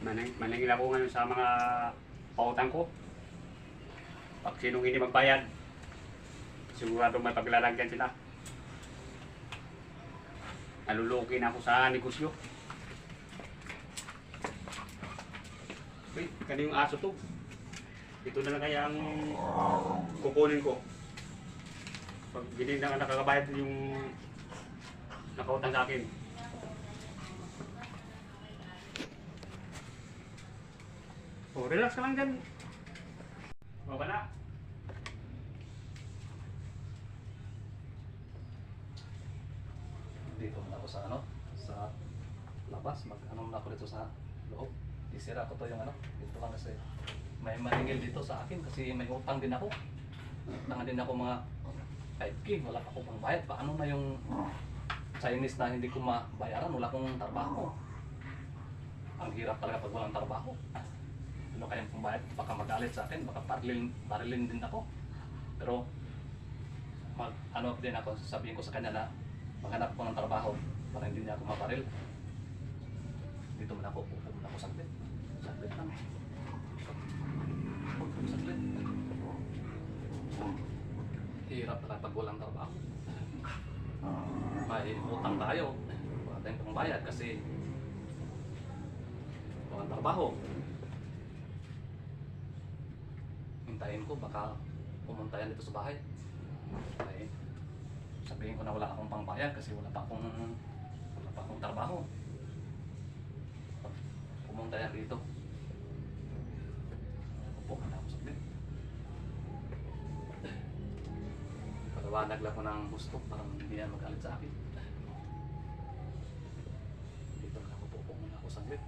Maningil ako ngayon sa mga pautang ko. Pag sinong hindi magbayad, sigurado may paglalagyan sila. Nalulukin ako sa negosyo. Wait, kanina yung aso to. Ito na lang kaya ang kukunin ko. Pag hindi na nakakabayad yung nakautang sa akin. Oh, relax ka lang dyan. Baba na. Dito na ako sa sa labas. Mag-ano na ako dito sa loob. Isira ko to yung dito lang kasi may maningil dito sa akin kasi may utang din ako. Utang din ako mga 5K. Wala pa ako pang bayad. Paano na yung Chinese na hindi ko mabayaran? Wala akong trabaho. Ang hirap talaga pag walang trabaho. Ano kayang pambayad? Baka magalit sa akin, baka barilin din ako. Pero ano din ako, sabihin ko sa kanya na maghanap ko ng trabaho para hindi niya ako mabaril. Dito muna ako, upo muna ako saglit. Saglit lang. Saglit. Hirap talaga pag walang trabaho. May utang tayo. Wala tayong pangbayad kasi walang trabaho. Hintayin ko, baka pumunta yan dito sa bahay. Okay. Sabihin ko na wala akong pangbayad kasi wala pa akong trabaho. Pumunta yan dito. Upo na ako saglit. Pagawanag lang ko ng gusto parang hindi yan magalit sa akin. Dito na ako, upo muna ako saglit.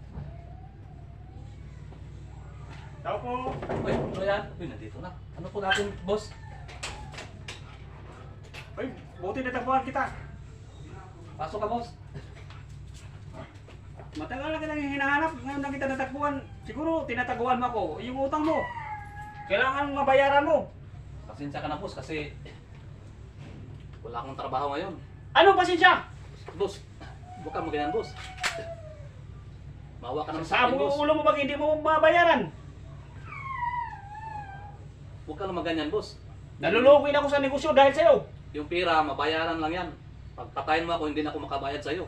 Tao po! Uy, ano yan? Uy, nandito na. Ano po natin, boss? Ay, buti natagpuan kita. Pasok ka, boss. Matagal na kitang hinahanap. Ngayon na kita natagpuan. Siguro tinataguan mo ako. Yung utang mo. Kailangan mabayaran mo. Pasensya ka na, boss, kasi wala akong trabaho ngayon. Anong pasensya? Boss, huwag ka maganyan, boss. Mawa ka naman Sa sa akin, boss. ulo mo bang hindi mo mabayaran? Huwag ka naman ganyan, boss. Nalulukin ako sa negosyo dahil sa'yo. Yung pera, mabayaran lang yan. Pagpatayin mo ako, hindi na ako makabayad sa'yo.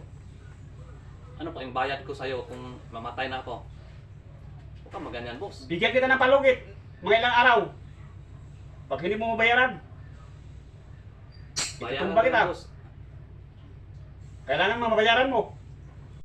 Ano pa yung bayad ko sa'yo kung mamatay na ako? Huwag ka maganyan, boss. Bigyan kita ng palugit. Mga ilang araw. Pag hindi mo mabayaran, Bayaran itutumba lang, kita. boss. Kailangan mabayaran mo.